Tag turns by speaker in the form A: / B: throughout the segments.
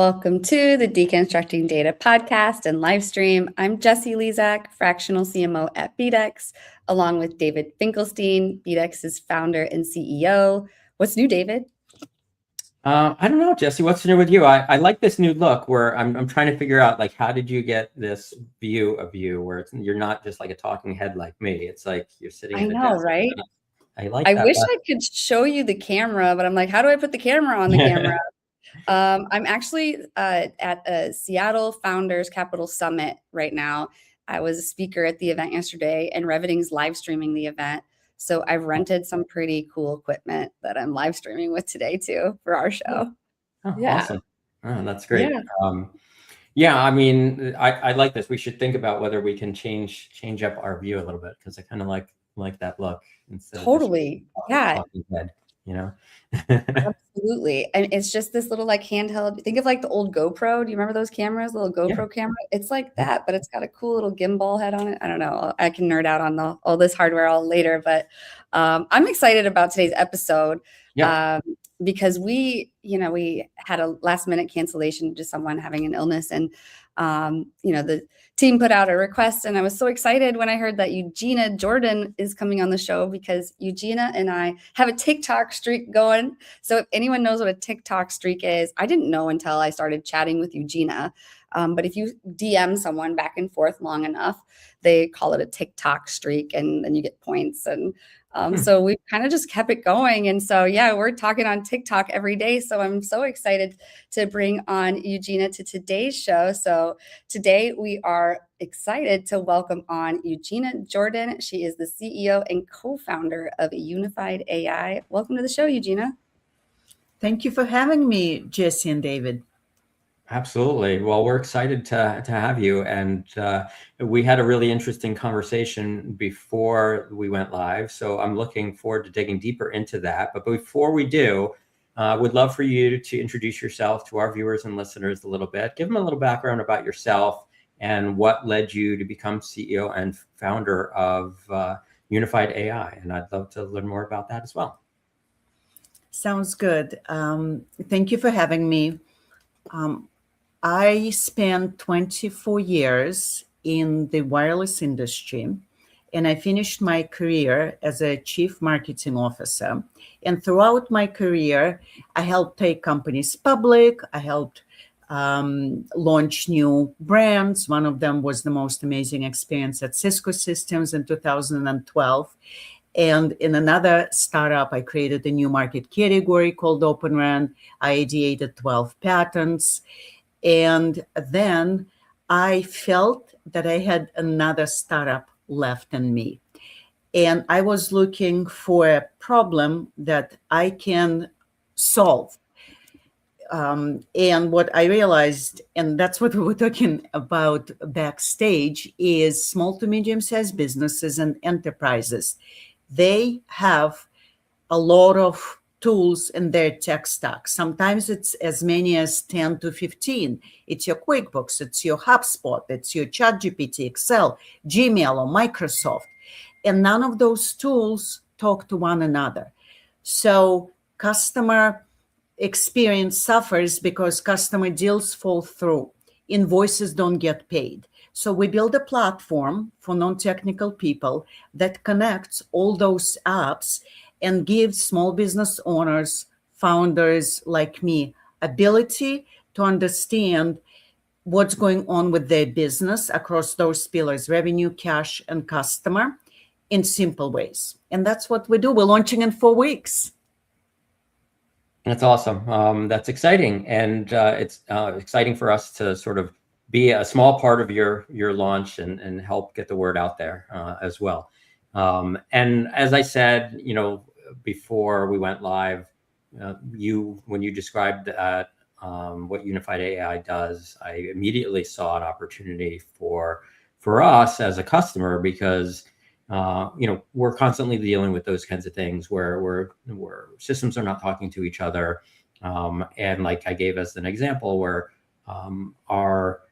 A: Welcome to the Deconstructing Data podcast and live stream. I'm Jessie, Lizak, fractional CMO at BDEX, along with David Finkelstein, BDEX's founder and CEO. What's new, David?
B: I don't know, Jessie, what's new with you? I like this new look where I'm trying to figure out, like, how did you get this view of you where you're not just like a talking head like me. It's like you're sitting at a desk.
A: Right?
B: I like
A: I
B: that.
A: wish I could show you the camera, but I'm like, how do I put the camera on the camera? I'm actually at a Seattle Founders Capital Summit right now. I was a speaker at the event yesterday, and Reviting's live streaming the event. So I've rented some pretty cool equipment that I'm live streaming with today too for our show.
B: Oh,
A: Yeah.
B: awesome. Oh, that's great.
A: Yeah.
B: Yeah, I mean, I like this. We should think about whether we can change up our view a little bit, because I kind of like that look instead
A: Totally.
B: of
A: Yeah.
B: talking head, you know?
A: Absolutely. And it's just this little like handheld, think of like the old GoPro. Do you remember those cameras, the little GoPro camera? It's like that, but it's got a cool little gimbal head on it. I don't know. I can nerd out on all this hardware all later, but I'm excited about today's episode. Because we had a last minute cancellation to someone having an illness, and the team put out a request, and I was so excited when I heard that Eugina Jordan is coming on the show, because Eugina and I have a TikTok streak going. So if anyone knows what a TikTok streak is, I didn't know until I started chatting with Eugina. But if you DM someone back and forth long enough, they call it a TikTok streak, and then you get points. And so we kind of just kept it going. And so, yeah, we're talking on TikTok every day. So I'm so excited to bring on Eugina to today's show. So today we are excited to welcome on Eugina Jordan. She is the CEO and co-founder of YOUnifiedAI. Welcome to the show, Eugina.
C: Thank you for having me, Jessie and David.
B: Absolutely. Well, we're excited to have you. And we had a really interesting conversation before we went live. So I'm looking forward to digging deeper into that. But before we do, would love for you to introduce yourself to our viewers and listeners a little bit. Give them a little background about yourself and what led you to become CEO and founder of YOUnifiedAI. And I'd love to learn more about that as well.
C: Sounds good. Thank you for having me. I spent 24 years in the wireless industry, and I finished my career as a chief marketing officer. And throughout my career, I helped take companies public. I helped launch new brands. One of them was the most amazing experience at Cisco Systems in 2012. And in another startup, I created a new market category called Open RAN. I ideated 12 patents. And then I felt that I had another startup left in me. And I was looking for a problem that I can solve. And what I realized, and that's what we were talking about backstage, is small to medium-sized businesses and enterprises. They have a lot of tools in their tech stack. Sometimes it's as many as 10 to 15. It's your QuickBooks, it's your HubSpot, it's your ChatGPT, Excel, Gmail, or Microsoft. And none of those tools talk to one another. So customer experience suffers because customer deals fall through. Invoices don't get paid. So we build a platform for non-technical people that connects all those apps and gives small business owners, founders like me, ability to understand what's going on with their business across those pillars: revenue, cash, and customer, in simple ways. And that's what we do. We're launching in 4 weeks.
B: That's awesome. That's exciting. And it's exciting for us to sort of be a small part of your launch and help get the word out there as well. And as I said, before we went live, when you described that, what YOUnifiedAI does, I immediately saw an opportunity for us as a customer, because we're constantly dealing with those kinds of things where systems are not talking to each other. And like I gave as an example, where our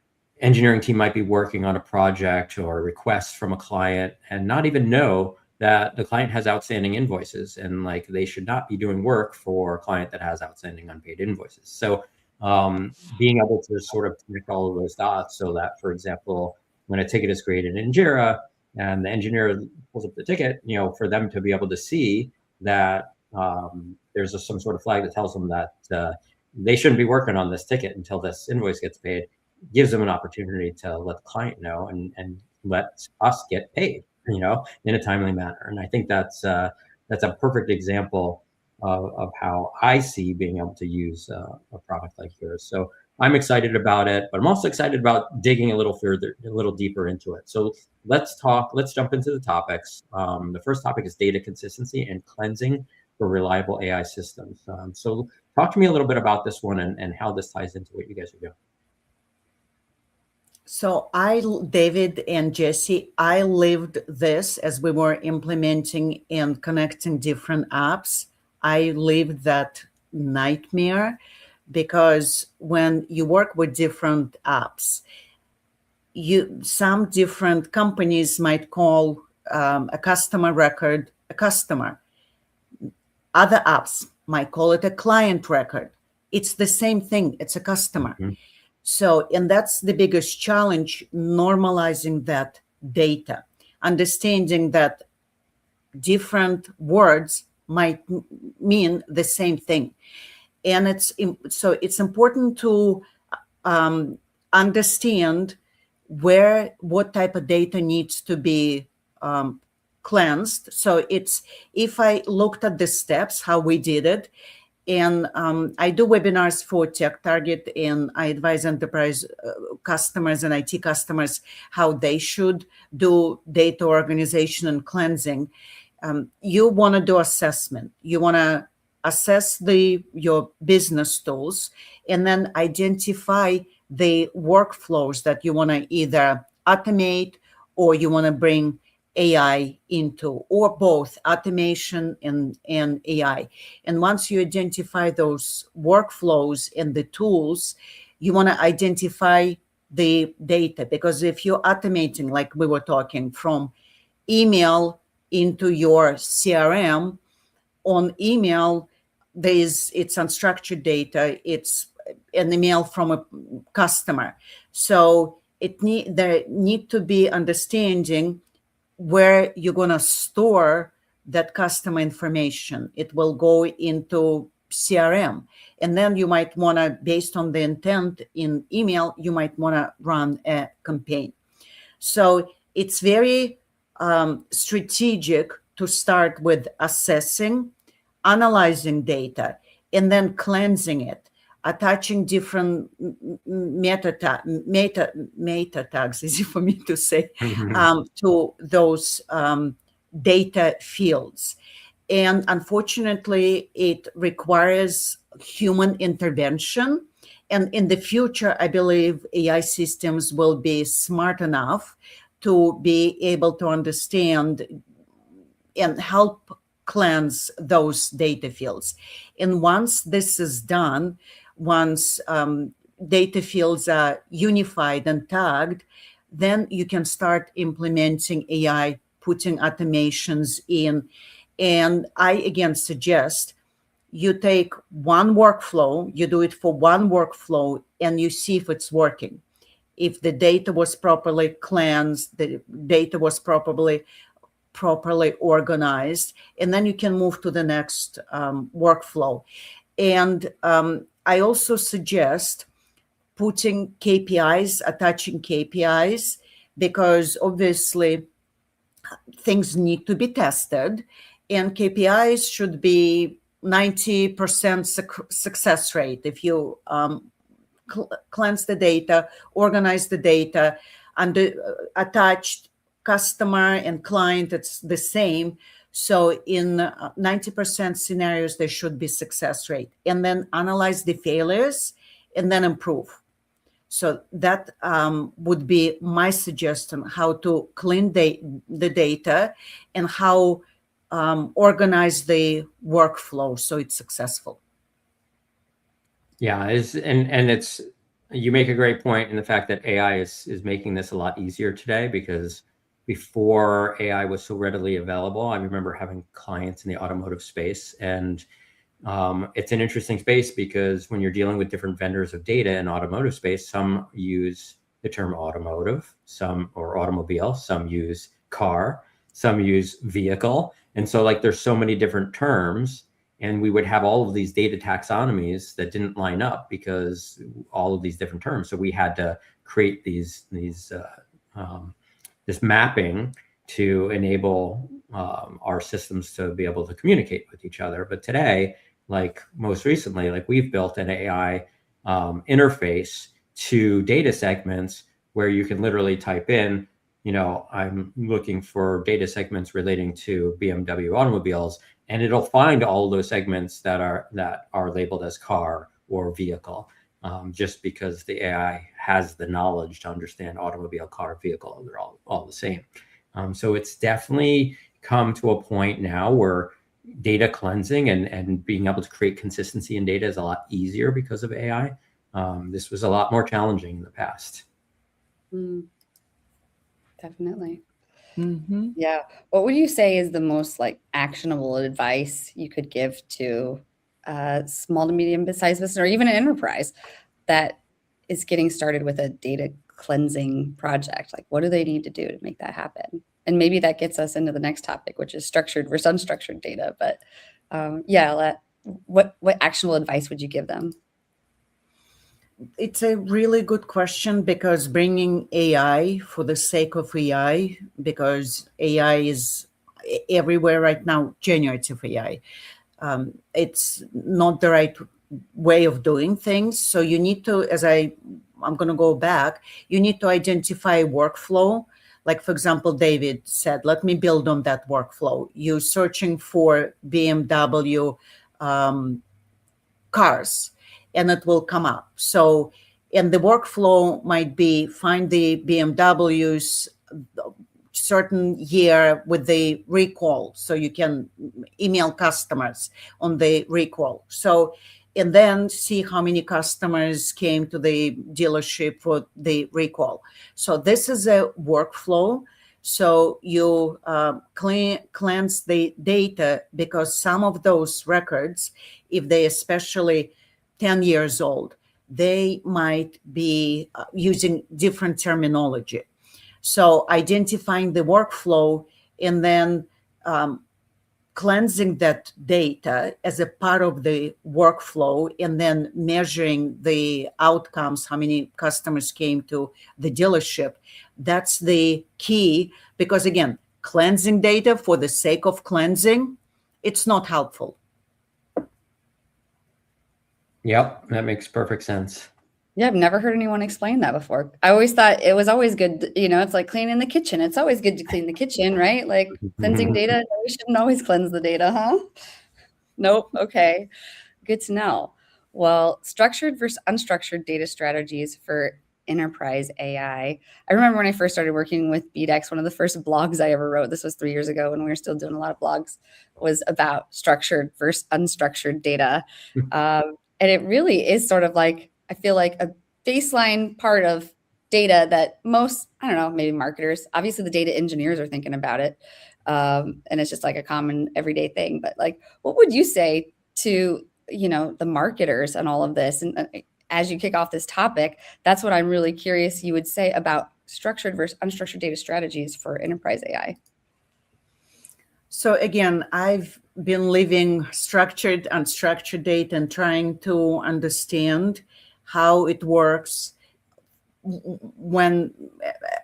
B: engineering team might be working on a project or a request from a client and not even know that the client has outstanding invoices, and like they should not be doing work for a client that has outstanding unpaid invoices. So being able to sort of connect all of those dots so that, for example, when a ticket is created in Jira and the engineer pulls up the ticket, for them to be able to see that there's some sort of flag that tells them that they shouldn't be working on this ticket until this invoice gets paid, gives them an opportunity to let the client know and let us get paid, in a timely manner. And I think that's a perfect example of how I see being able to use a product like yours. So I'm excited about it, but I'm also excited about digging a little deeper into it. So let's jump into the topics. The first topic is data consistency and cleansing for reliable AI systems. So talk to me a little bit about this one and how this ties into what you guys are doing.
C: So David and Jessie, I lived this as we were implementing and connecting different apps. I lived that nightmare because when you work with different apps, some different companies might call a customer record a customer. Other apps might call it a client record. It's the same thing. It's a customer. Mm-hmm. So, and that's the biggest challenge, normalizing that data, understanding that different words might mean the same thing. And it's important to understand what type of data needs to be cleansed. So if I looked at the steps, how we did it, and I do webinars for TechTarget, and I advise enterprise customers and IT customers how they should do data organization and cleansing. You want to do assessment. You want to assess your business tools and then identify the workflows that you want to either automate or you want to bring AI into, or both automation and AI. And once you identify those workflows and the tools, you want to identify the data, because if you're automating, like we were talking, from email into your CRM, on email, it's unstructured data, it's an email from a customer. So there need to be understanding where you're going to store that customer information. It will go into CRM. And then you might want to, based on the intent in email, you might want to run a campaign. So it's very strategic to start with assessing, analyzing data, and then cleansing it, attaching different meta tags, easy for me to say, to those data fields. And unfortunately, it requires human intervention. And in the future, I believe AI systems will be smart enough to be able to understand and help cleanse those data fields. And once this is done, once data fields are unified and tagged, then you can start implementing AI, putting automations in. And I, again, suggest you take one workflow, you do it for one workflow, and you see if it's working. If the data was properly cleansed, the data was properly organized, and then you can move to the next workflow. And I also suggest putting KPIs, attaching KPIs, because obviously things need to be tested, and KPIs should be 90% success rate. If you cleanse the data, organize the data, and attached customer and client, it's the same. So in 90% scenarios, there should be success rate. And then analyze the failures and then improve. So that would be my suggestion, how to clean the data and how organize the workflow so it's successful.
B: Yeah, it's you make a great point in the fact that AI is making this a lot easier today, because before AI was so readily available, I remember having clients in the automotive space, and it's an interesting space because when you're dealing with different vendors of data in automotive space, some use the term automotive, some or automobile, some use car, some use vehicle. And so like there's so many different terms, and we would have all of these data taxonomies that didn't line up because all of these different terms. So we had to create this mapping to enable our systems to be able to communicate with each other. But today, like most recently, like we've built an AI interface to data segments where you can literally type in, I'm looking for data segments relating to BMW automobiles, and it'll find all of those segments that are labeled as car or vehicle, just because the AI has the knowledge to understand automobile, car, vehicle. They're all the same. So it's definitely come to a point now where data cleansing and being able to create consistency in data is a lot easier because of AI. This was a lot more challenging in the past.
A: Definitely.
C: Mm-hmm.
A: Yeah. What would you say is the most like actionable advice you could give to a small to medium sized business or even an enterprise that is getting started with a data cleansing project? Like, what do they need to do to make that happen? And maybe that gets us into the next topic, which is structured versus unstructured data. But what actionable advice would you give them?
C: It's a really good question, because bringing AI for the sake of AI, because AI is everywhere right now, generative AI. It's not the right way of doing things. So you need to, I'm going to go back, you need to identify workflow. Like, for example, David said, let me build on that workflow. You're searching for BMW cars, and it will come up. So, and the workflow might be find the BMWs certain year with the recall, so you can email customers on the recall. So, and then see how many customers came to the dealership for the recall. So this is a workflow. So you cleanse the data, because some of those records, if they especially 10 years old, they might be using different terminology. So identifying the workflow and then cleansing that data as a part of the workflow, and then measuring the outcomes, how many customers came to the dealership. That's the key, because again, cleansing data for the sake of cleansing, it's not helpful.
B: Yep, that makes perfect sense.
A: Yeah, I've never heard anyone explain that before. I always thought it was always good, it's like cleaning the kitchen. It's always good to clean the kitchen, right? Like cleansing data, we shouldn't always cleanse the data, huh? Nope. Okay. Good to know. Well, structured versus unstructured data strategies for enterprise AI. I remember when I first started working with BDEX, one of the first blogs I ever wrote, this was 3 years ago when we were still doing a lot of blogs, was about structured versus unstructured data. And it really is sort of like, I feel like a baseline part of data that most, I don't know, maybe marketers, obviously the data engineers are thinking about it. And it's just like a common everyday thing. But like, what would you say to, the marketers and all of this? And as you kick off this topic, that's what I'm really curious you would say about structured versus unstructured data strategies for enterprise AI.
C: So again, I've been living structured, unstructured data and trying to understand how it works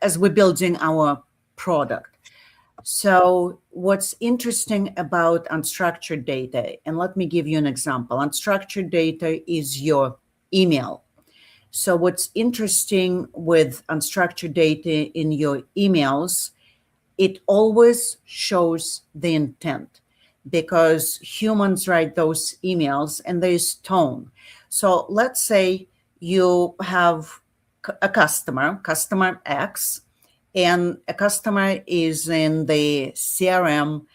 C: as we're building our product. So what's interesting about unstructured data, and let me give you an example. Unstructured data is your email. So what's interesting with unstructured data in your emails, it always shows the intent, because humans write those emails and there's tone. So let's say you have a customer X, and a customer is in the CRM,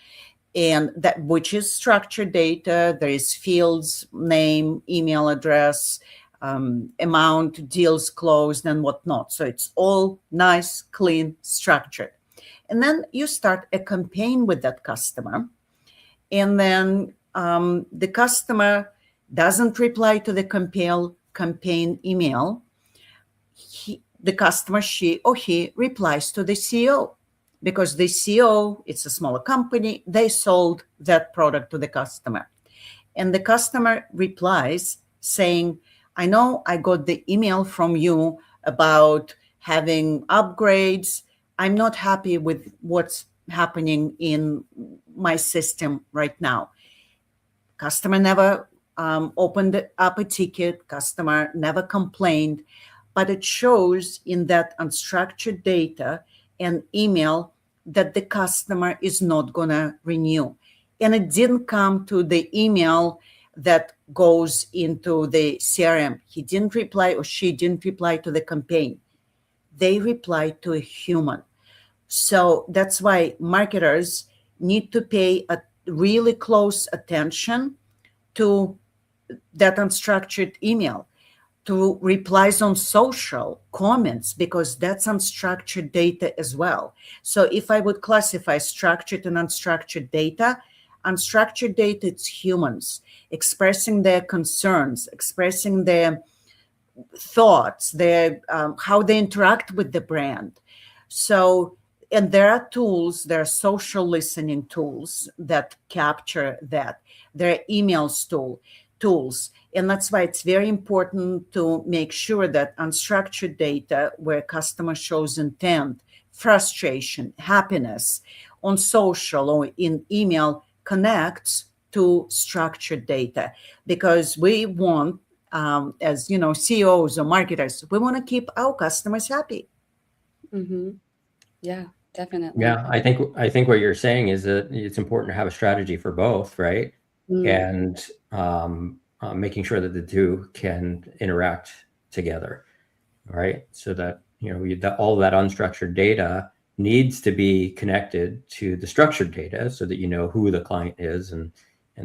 C: and that which is structured data. There is fields, name, email address, amount, deals closed, and whatnot. So it's all nice, clean, structured. And then you start a campaign with that customer. And then the customer doesn't reply to the campaign email, the customer, she or he, replies to the CEO, because the CEO, it's a smaller company, they sold that product to the customer. And the customer replies saying, I know I got the email from you about having upgrades. I'm not happy with what's happening in my system right now. Customer never opened up a ticket. Customer never complained. But it shows in that unstructured data and email that the customer is not going to renew. And it didn't come to the email that goes into the CRM. He didn't reply, or she didn't reply to the campaign. They replied to a human. So that's why marketers need to pay a really close attention to that unstructured email, to replies on social comments, because that's unstructured data as well. So if I would classify structured and unstructured data, unstructured data, it's humans expressing their concerns, expressing their thoughts, their how they interact with the brand. So, and there are tools, there are social listening tools that capture that. There are emails tools. And that's why it's very important to make sure that unstructured data, where customer shows intent, frustration, happiness on social or in email, connects to structured data. Because we want, as you know, CEOs or marketers, we want to keep our customers happy.
A: Mm-hmm. Yeah, definitely.
B: Yeah, I think what you're saying is that it's important to have a strategy for both, right? And making sure that the two can interact together, right? So that, you know, all that unstructured data needs to be connected to the structured data so that you know who the client is and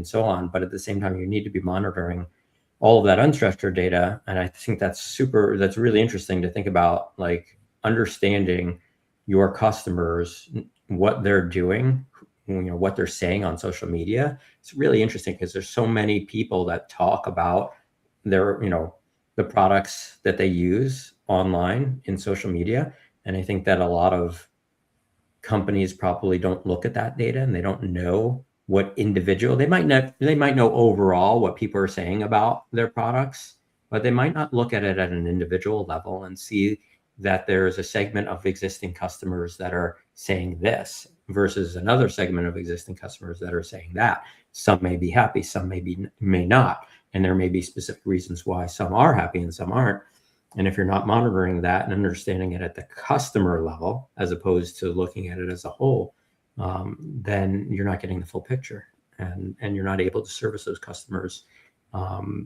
B: so on. But at the same time, you need to be monitoring all of that unstructured data. And I think that's really interesting to think about, like understanding your customers, what they're doing, you know, what they're saying on social media. It's really interesting because there's so many people that talk about their, you know, the products that they use online in social media. And I think that a lot of companies probably don't look at that data, and they don't know what individual, they might know overall what people are saying about their products, but they might not look at it at an individual level and see that there's a segment of existing customers that are saying this versus another segment of existing customers that are saying that. Some may be happy, some may not. And there may be specific reasons why some are happy and some aren't. And if you're not monitoring that and understanding it at the customer level, as opposed to looking at it as a whole, then you're not getting the full picture, and you're not able to service those customers,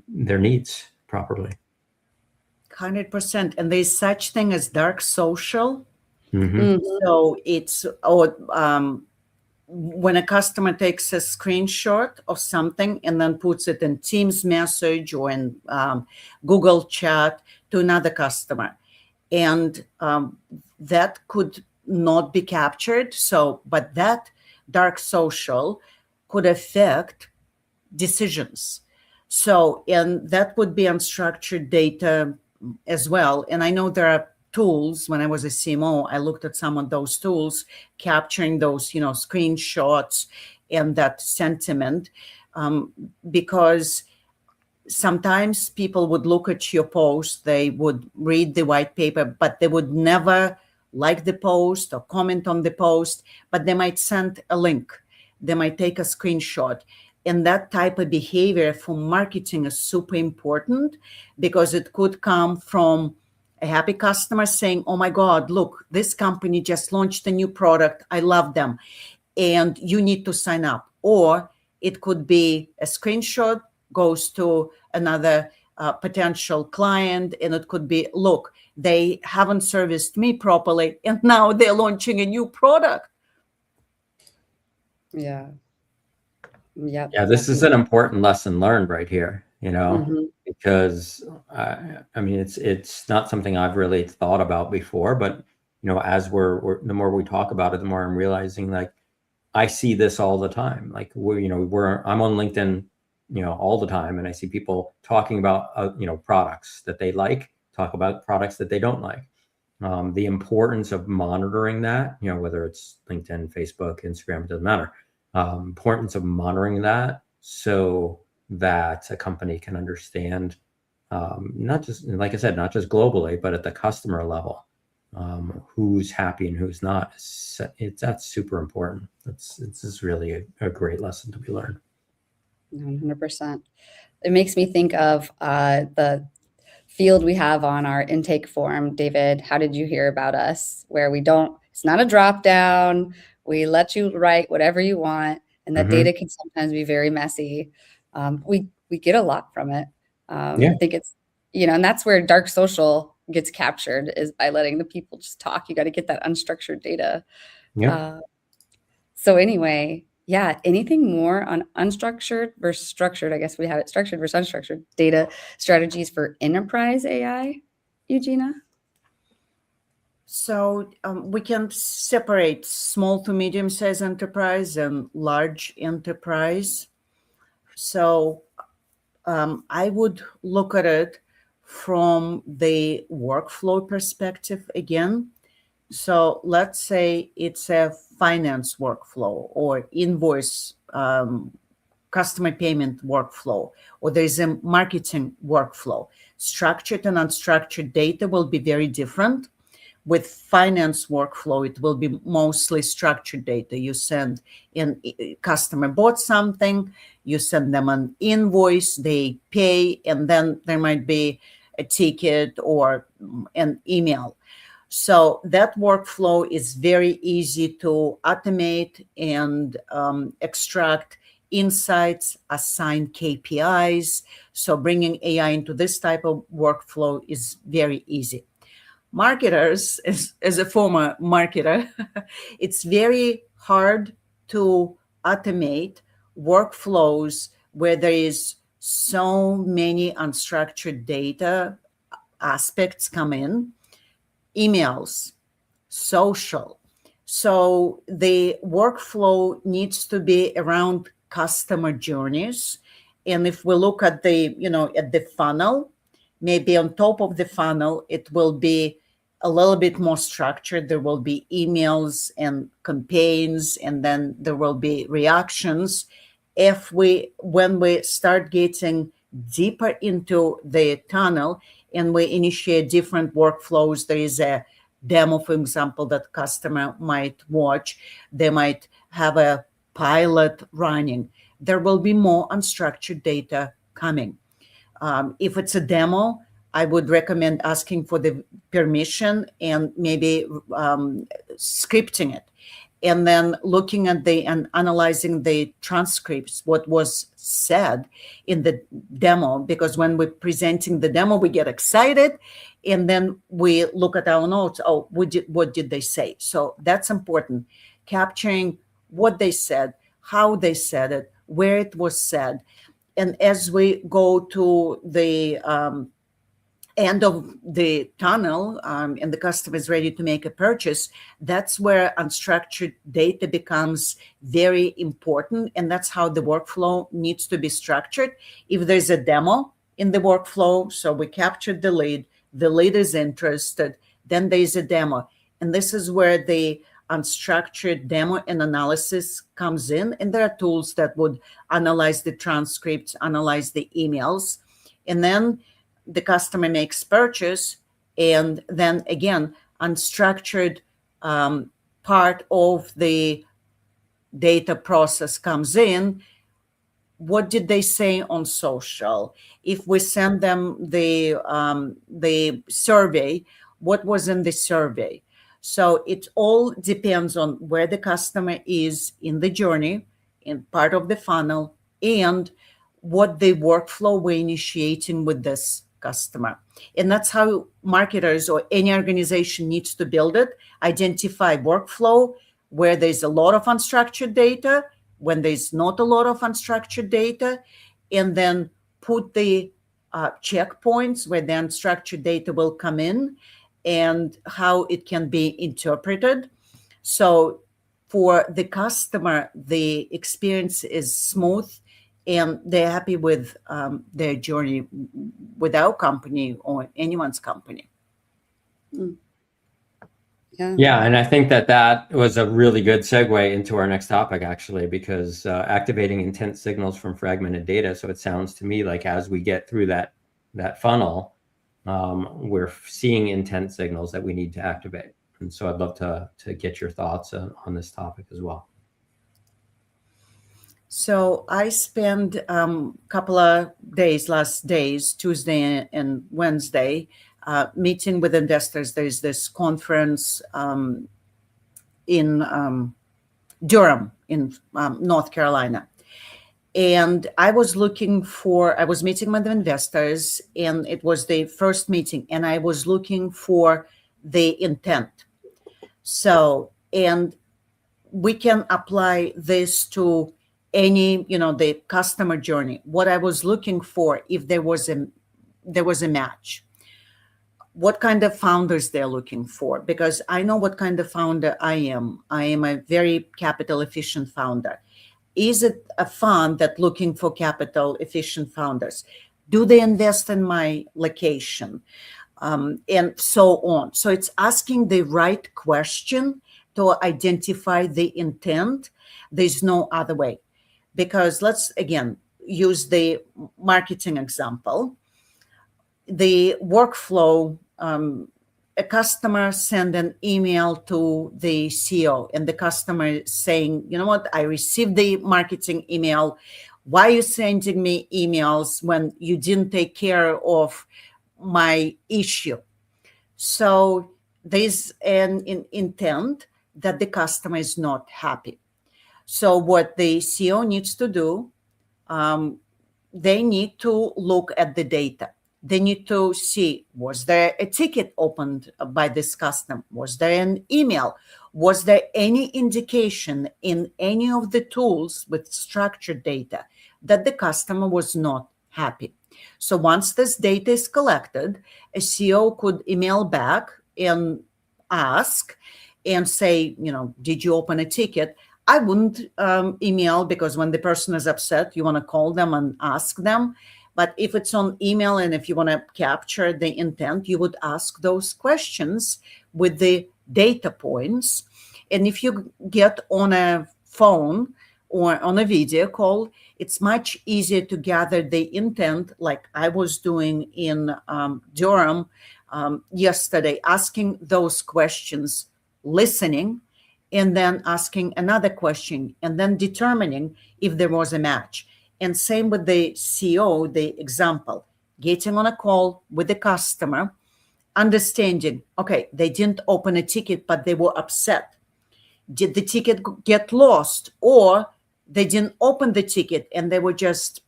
B: their needs properly.
C: 100%. And there's such thing as dark social.
B: Mm-hmm.
C: So it's when a customer takes a screenshot of something and then puts it in Teams message or in Google chat to another customer, and that could not be captured. So, but that dark social could affect decisions. So, and that would be unstructured data as well. And I know there are tools. When I was a CMO, I looked at some of those tools, capturing those, you know, screenshots and that sentiment, because sometimes people would look at your post, they would read the white paper, but they would never like the post or comment on the post, but they might send a link. They might take a screenshot. And that type of behavior for marketing is super important, because it could come from a happy customer saying, oh my God, look, this company just launched a new product. I love them. And you need to sign up. Or it could be a screenshot goes to another potential client. And it could be, look, they haven't serviced me properly, and now they're launching a new product.
A: Yeah. Yep.
B: Yeah, this is an important lesson learned right here, you know,
A: Mm-hmm.
B: because I mean, it's not something I've really thought about before, but you know, as we're the more we talk about it, the more I'm realizing, like, I see this all the time. Like I'm on LinkedIn, all the time, and I see people talking about, products that they like, talk about products that they don't like. The importance of monitoring that, whether it's LinkedIn, Facebook, Instagram, it doesn't matter. Importance of monitoring that so that a company can understand, not just, like I said, not just globally, but at the customer level, who's happy and who's not. That's super important. It's just really a great lesson to be learned.
A: 100%. It makes me think of the field we have on our intake form. David, how did you hear about us? Where it's not a drop down. We let you write whatever you want. And that data can sometimes be very messy. We get a lot from it. I think it's, and that's where dark social gets captured, is by letting the people just talk. You got to get that unstructured data. So anyway, anything more on unstructured versus structured? I guess we have it structured versus unstructured data strategies for enterprise AI, Eugina?
C: So we can separate small to medium-sized enterprise and large enterprise. So I would look at it from the workflow perspective again. So let's say it's a finance workflow or invoice customer payment workflow, or there's a marketing workflow. Structured and unstructured data will be very different. With finance workflow, it will be mostly structured data. You send in, customer bought something, you send them an invoice, they pay, and then there might be a ticket or an email. So that workflow is very easy to automate and extract insights, assign KPIs. So bringing AI into this type of workflow is very easy. Marketers, as a former marketer, it's very hard to automate workflows where there is so many unstructured data aspects come in. Emails, social. So the workflow needs to be around customer journeys. And if we look at at the funnel, maybe on top of the funnel, it will be a little bit more structured. There will be emails and campaigns, and then there will be reactions. When we start getting deeper into the tunnel and we initiate different workflows, there is a demo, for example, that customer might watch. They might have a pilot running. There will be more unstructured data coming. If it's a demo, I would recommend asking for the permission and maybe scripting it, and then looking at and analyzing the transcripts, what was said in the demo, because when we're presenting the demo, we get excited, and then we look at our notes. Oh, what did they say? So that's important, capturing what they said, how they said it, where it was said. And as we go to the end of the tunnel and the customer is ready to make a purchase, that's where unstructured data becomes very important. And that's how the workflow needs to be structured. If there's a demo in the workflow, so we captured the lead is interested, then there's a demo. And this is where the unstructured demo and analysis comes in. And there are tools that would analyze the transcripts, analyze the emails, and then the customer makes purchase. And then again, unstructured part of the data process comes in. What did they say on social? If we send them the survey, what was in the survey? So it all depends on where the customer is in the journey, in part of the funnel, and what the workflow we're initiating with this customer. And that's how marketers or any organization needs to build it. Identify workflow where there's a lot of unstructured data, when there's not a lot of unstructured data, and then put the checkpoints where the unstructured data will come in and how it can be interpreted. So for the customer, the experience is smooth and they're happy with their journey with our company or anyone's company.
B: Yeah, and I think that was a really good segue into our next topic, actually, because activating intent signals from fragmented data. So it sounds to me like as we get through that funnel, we're seeing intent signals that we need to activate. And so I'd love to get your thoughts on this topic as well.
C: So I spent a couple of last days, Tuesday and Wednesday, meeting with investors. There's this conference in Durham in North Carolina. And I was meeting with investors, and it was the first meeting, and I was looking for the intent. So, and we can apply this to any, the customer journey. What I was looking for, if there was a match, what kind of founders they're looking for, because I know what kind of founder I am. I am a very capital efficient founder. Is it a fund that looking for capital efficient founders? Do they invest in my location? And so on. So it's asking the right question to identify the intent. There's no other way. Because let's, again, use the marketing example. The workflow, a customer send an email to the CEO, and the customer is saying, you know what, I received the marketing email. Why are you sending me emails when you didn't take care of my issue? So there's an intent that the customer is not happy. So what the CEO needs to do, they need to look at the data. They need to see, was there a ticket opened by this customer? Was there an email? Was there any indication in any of the tools with structured data that the customer was not happy? So once this data is collected, a CEO could email back and ask and say, did you open a ticket? I wouldn't email, because when the person is upset, you want to call them and ask them. But if it's on email and if you want to capture the intent, you would ask those questions with the data points. And if you get on a phone or on a video call, it's much easier to gather the intent, like I was doing in Durham yesterday, asking those questions, listening, and then asking another question, and then determining if there was a match. And same with the CEO, the example, getting on a call with the customer, understanding, okay, they didn't open a ticket, but they were upset. Did the ticket get lost? Or they didn't open the ticket and they were just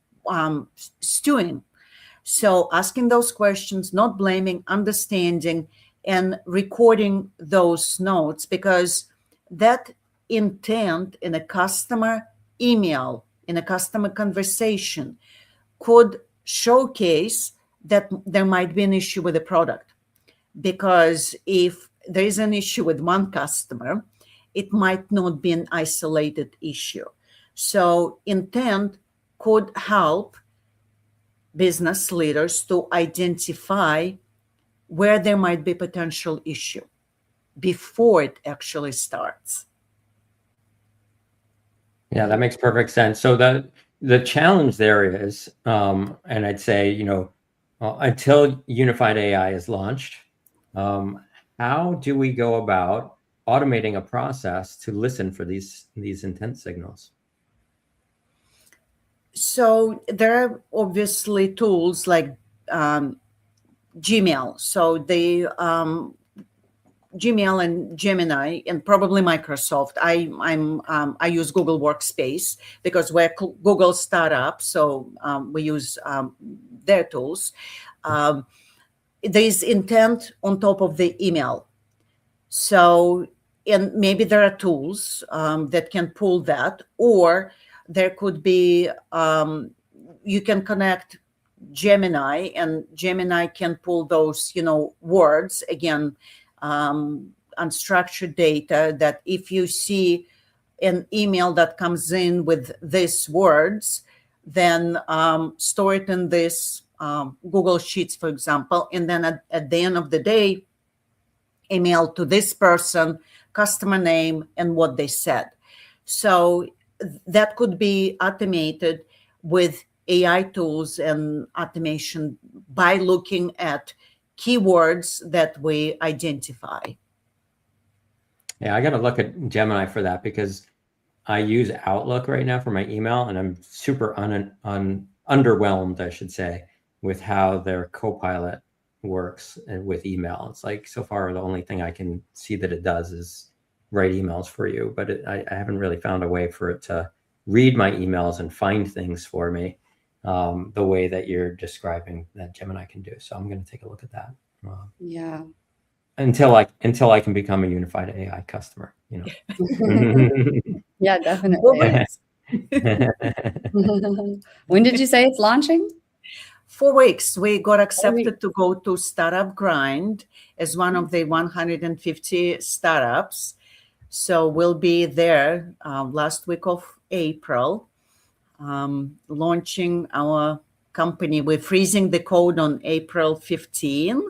C: stewing. So asking those questions, not blaming, understanding, and recording those notes, because that intent in a customer email, in a customer conversation, could showcase that there might be an issue with the product. Because if there is an issue with one customer, it might not be an isolated issue. So intent could help business leaders to identify where there might be potential issue before it actually starts.
B: Yeah, that makes perfect sense. So the challenge there is, and I'd say, until YOUnifiedAI is launched, how do we go about automating a process to listen for these intent signals?
C: So there are obviously tools like Gmail. So the Gmail and Gemini, and probably Microsoft. I use Google Workspace because we're Google startup, so we use their tools. There's intent on top of the email. So, and maybe there are tools that can pull that, or there could be, you can connect Gemini, and Gemini can pull those, words, again, unstructured data, that if you see an email that comes in with these words, then store it in this Google Sheets, for example, and then at the end of the day, email to this person, customer name, and what they said. So that could be automated with AI tools and automation by looking at keywords that we identify.
B: Yeah, I got to look at Gemini for that, because I use Outlook right now for my email, and I'm super underwhelmed, I should say, with how their Copilot works with email. It's like, so far, the only thing I can see that it does is write emails for you, but I haven't really found a way for it to read my emails and find things for me the way that you're describing that Gemini can do. So I'm going to take a look at that.
A: Yeah.
B: Until I can become a YOUnifiedAI customer, you know.
A: Yeah, definitely. When did you say it's launching?
C: 4 weeks. We got accepted to go to Startup Grind as one of the 150 startups. So we'll be there last week of April, launching our company. We're freezing the code on April 15.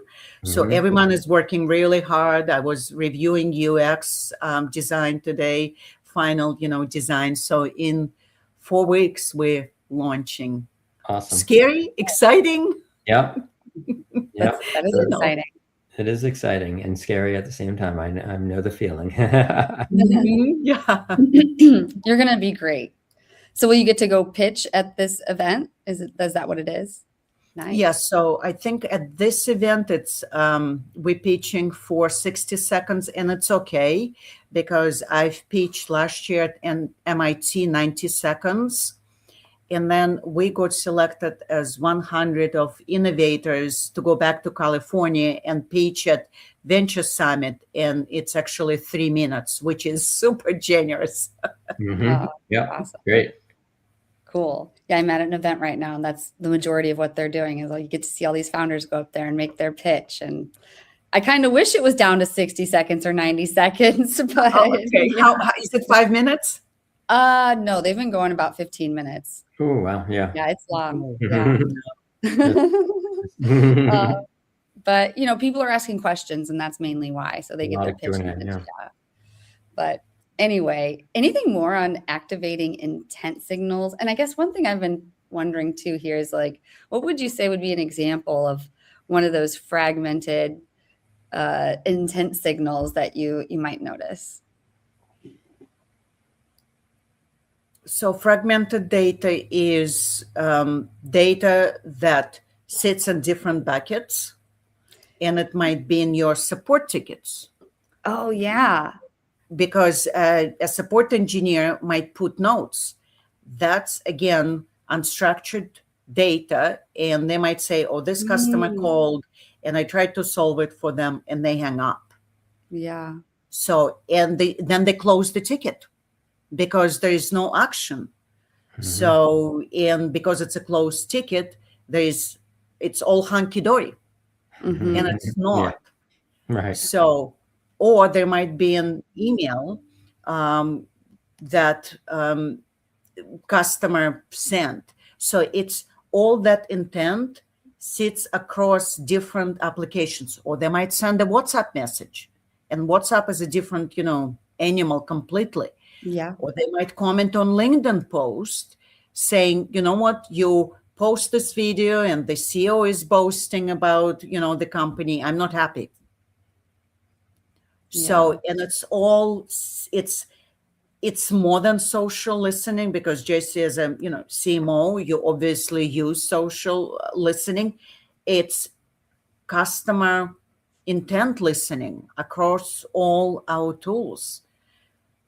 C: So everyone is working really hard. I was reviewing UX design today, final, design. So in 4 weeks, we're launching.
B: Awesome.
C: Scary, exciting.
B: Yeah. Yeah.
A: That is exciting.
B: It is exciting and scary at the same time. I know the feeling.
C: Yeah.
A: You're going to be great. So will you get to go pitch at this event? Is that what it is? Nice.
C: Yeah. So I think at this event, it's we're pitching for 60 seconds, and it's okay because I've pitched last year at MIT 90 seconds. And then we got selected as 100 of innovators to go back to California and pitch at Venture Summit. And it's actually 3 minutes, which is super generous.
B: Yeah,
A: awesome.
B: Great.
A: Cool. Yeah, I'm at an event right now, and that's the majority of what they're doing is you get to see all these founders go up there and make their pitch. And I kind of wish it was down to 60 seconds or 90 seconds. But
C: okay. How is it 5 minutes?
A: No, they've been going about 15 minutes.
B: Oh, wow. Yeah.
A: Yeah, it's long. Yeah. But, people are asking questions, and that's mainly why. So they get their pitch. Yeah. But anyway, anything more on activating intent signals? And I guess one thing I've been wondering too here is what would you say would be an example of one of those fragmented intent signals that you might notice?
C: So fragmented data is data that sits in different buckets, and it might be in your support tickets.
A: Oh, yeah.
C: Because a support engineer might put notes. That's, again, unstructured data, and they might say, oh, this customer called, and I tried to solve it for them, and they hang up.
A: Yeah.
C: So, and then they close the ticket, because there is no action. So, and because it's a closed ticket, it's all hunky-dory, and it's not.
B: Yeah. Right.
C: So, or there might be an email that customer sent. So it's all that intent sits across different applications, or they might send a WhatsApp message, and WhatsApp is a different, animal completely.
A: Yeah.
C: Or they might comment on LinkedIn post saying, you know what, you post this video and the CEO is boasting about, the company. I'm not happy. Yeah. So, and it's more than social listening, because Jessie, as a, CMO, you obviously use social listening. It's customer intent listening across all our tools.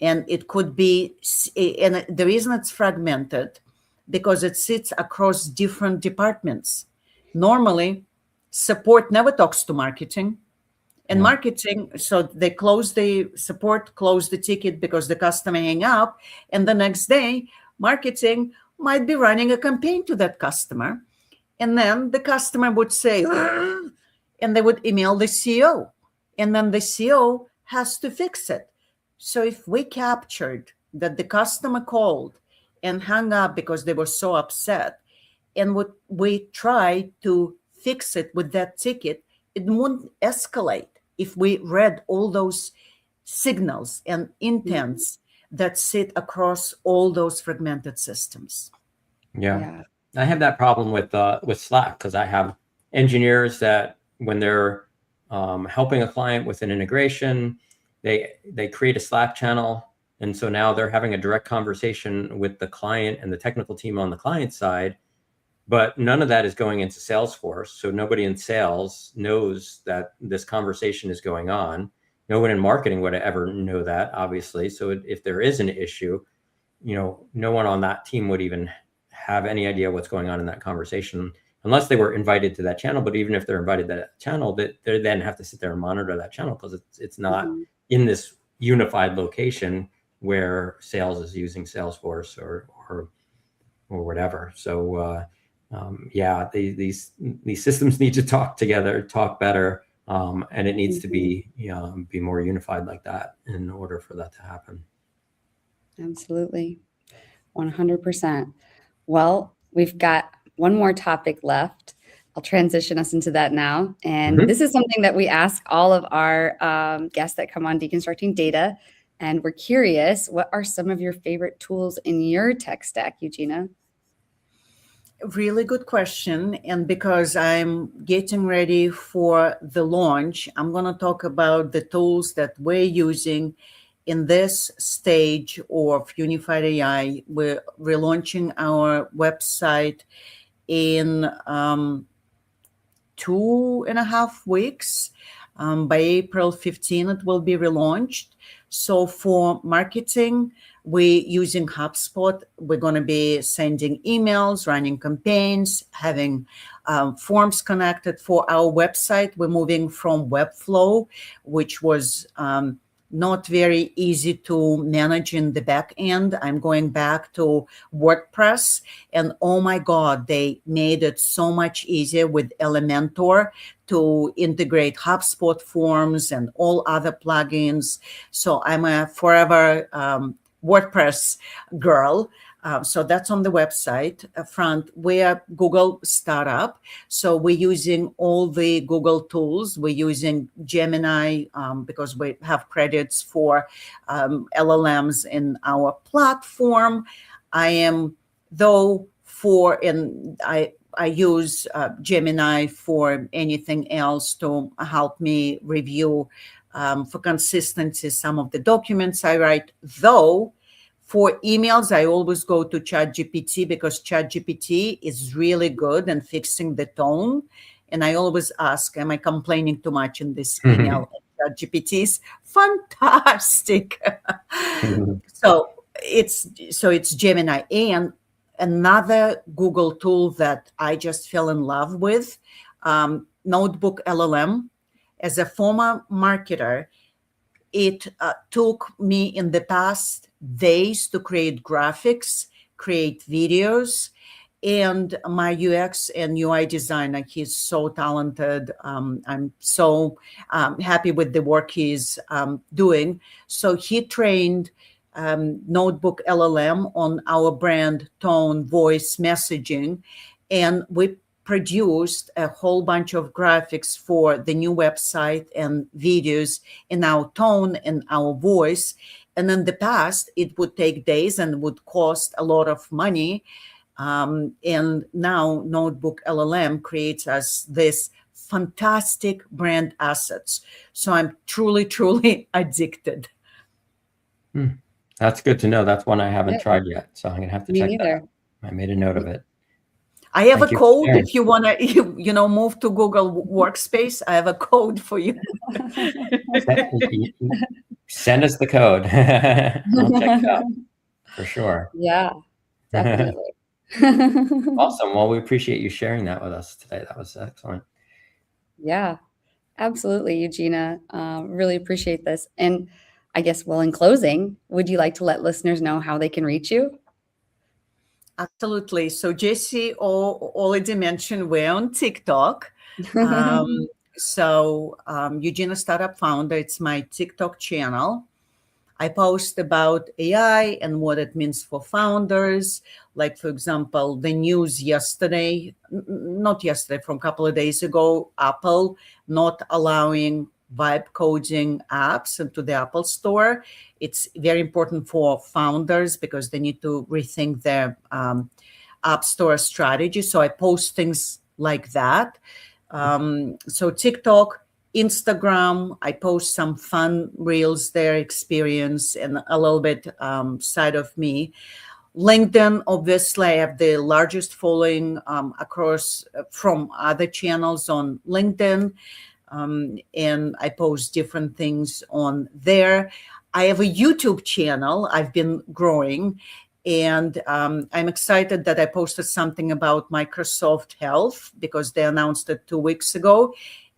C: And it could be, and the reason it's fragmented, because it sits across different departments. Normally, support never talks to marketing. And marketing, so they close the ticket because the customer hang up. And the next day, marketing might be running a campaign to that customer. And then the customer would say, and they would email the CEO. And then the CEO has to fix it. So if we captured that the customer called and hung up because they were so upset, and what we tried to fix it with that ticket, it wouldn't escalate if we read all those signals and intents that sit across all those fragmented systems.
B: Yeah. I have that problem with Slack, because I have engineers that when they're helping a client with an integration, they create a Slack channel. And so now they're having a direct conversation with the client and the technical team on the client side, but none of that is going into Salesforce. So nobody in sales knows that this conversation is going on. No one in marketing would ever know that, obviously. So if there is an issue, no one on that team would even have any idea what's going on in that conversation unless they were invited to that channel. But even if they're invited to that channel, they then have to sit there and monitor that channel, because it's not in this unified location where sales is using Salesforce or whatever. So these systems need to talk together, talk better, and it needs to be more unified like that in order for that to happen.
A: Absolutely. 100%. Well, we've got one more topic left. I'll transition us into that now. And this is something that we ask all of our guests that come on Deconstructing Data. And we're curious, what are some of your favorite tools in your tech stack, Eugina?
C: Really good question. And because I'm getting ready for the launch, I'm going to talk about the tools that we're using in this stage of YOUnifiedAI. We're relaunching our website in 2.5 weeks. By April 15, it will be relaunched. So for marketing, we're using HubSpot. We're going to be sending emails, running campaigns, having forms connected. For our website, we're moving from Webflow, which was not very easy to manage in the back end. I'm going back to WordPress, and oh my God, they made it so much easier with Elementor to integrate HubSpot forms and all other plugins. So I'm a forever WordPress girl. So that's on the website front. We're Google startup. So we're using all the Google tools. We're using Gemini because we have credits for LLMs in our platform. I use Gemini for anything else to help me review for consistency some of the documents I write. Though for emails, I always go to ChatGPT because ChatGPT is really good in fixing the tone. And I always ask, am I complaining too much in this email? ChatGPT is fantastic. So it's Gemini. And another Google tool that I just fell in love with, Notebook LLM. As a former marketer, it took me in the past days to create graphics, create videos, and my UX and UI designer, he's so talented. I'm so happy with the work he's doing. So he trained Notebook LLM on our brand, tone, voice, messaging, and we produced a whole bunch of graphics for the new website and videos in our tone and our voice. And in the past, it would take days and would cost a lot of money. And now Notebook LLM creates us this fantastic brand assets. So I'm truly, truly addicted.
B: That's good to know. That's one I haven't tried yet. So I'm going to have to check that out. I made a note of it.
C: I have a code if you want to, move to Google Workspace. I have a code for you.
B: Send us the code. I'll check it out for sure.
A: Yeah, definitely.
B: Awesome. Well, we appreciate you sharing that with us today. That was excellent.
A: Yeah, absolutely, Eugina. Really appreciate this. And I guess, in closing, would you like to let listeners know how they can reach you?
C: Absolutely. So Jessie already mentioned we're on TikTok. Eugina Startup Founder, it's my TikTok channel. I post about AI and what it means for founders. Like, for example, the news yesterday, not yesterday, from a couple of days ago, Apple not allowing vibe coding apps into the Apple Store. It's very important for founders because they need to rethink their App Store strategy. So I post things like that. So TikTok, Instagram, I post some fun reels there, experience, and a little bit side of me. LinkedIn, obviously, I have the largest following across from other channels on LinkedIn. And I post different things on there. I have a YouTube channel I've been growing, and I'm excited that I posted something about Microsoft Health because they announced it 2 weeks ago,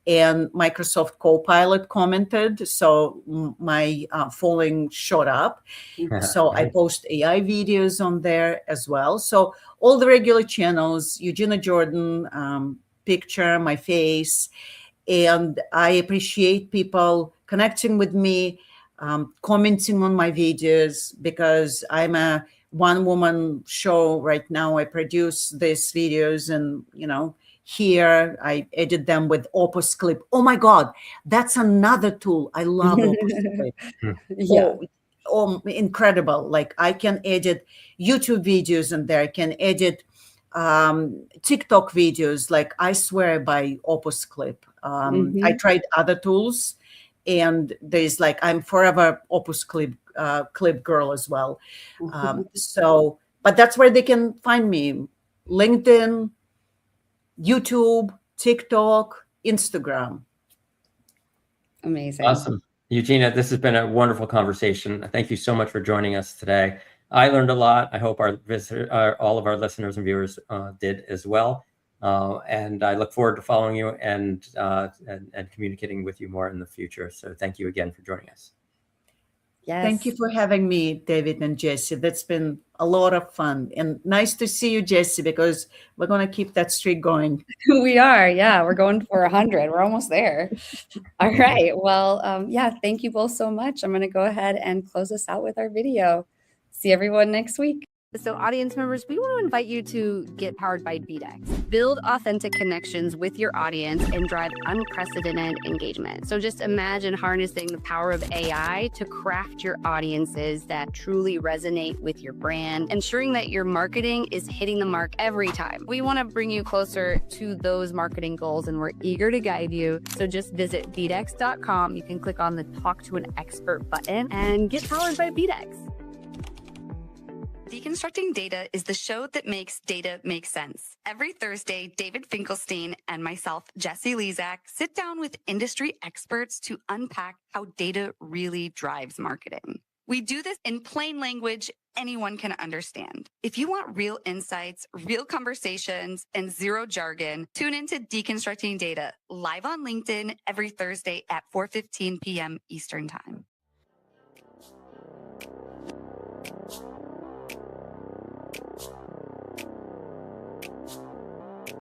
C: and Microsoft Copilot commented, so my following shot up. So I post AI videos on there as well. So all the regular channels, Eugina Jordan, picture, my face. And I appreciate people connecting with me, commenting on my videos, because I'm a one-woman show right now. I produce these videos, and here I edit them with Opus Clip. Oh my God, that's another tool. I love Opus Clip.
A: Yeah.
C: Incredible. Like, I can edit YouTube videos in there. I can edit TikTok videos. Like, I swear by Opus Clip. I tried other tools, and there's like, I'm forever Opus Clip girl as well. So, but that's where they can find me: LinkedIn, YouTube, TikTok, Instagram.
A: Amazing.
B: Awesome. Eugina, this has been a wonderful conversation. Thank you so much for joining us today. I learned a lot. I hope all of our listeners and viewers did as well. And I look forward to following you and communicating with you more in the future. So thank you again for joining us.
A: Yes.
C: Thank you for having me, David and Jessie. That's been a lot of fun, and nice to see you, Jessie, because we're going to keep that streak going.
A: We are. Yeah, we're going for 100. We're almost there. All right. Well, yeah, thank you both so much. I'm going to go ahead and close us out with our video. See everyone next week.
D: So audience members, we want to invite you to get powered by BDEX. Build authentic connections with your audience and drive unprecedented engagement. So just imagine harnessing the power of AI to craft your audiences that truly resonate with your brand, ensuring that your marketing is hitting the mark every time. We want to bring you closer to those marketing goals, and we're eager to guide you. So just visit bdex.com. You can click on the Talk to an Expert button and get powered by BDEX. Deconstructing Data is the show that makes data make sense. Every Thursday, David Finkelstein and myself, Jessie Lizak, sit down with industry experts to unpack how data really drives marketing. We do this in plain language anyone can understand. If you want real insights, real conversations, and zero jargon, tune into Deconstructing Data live on LinkedIn every Thursday at 4:15 p.m. Eastern Time.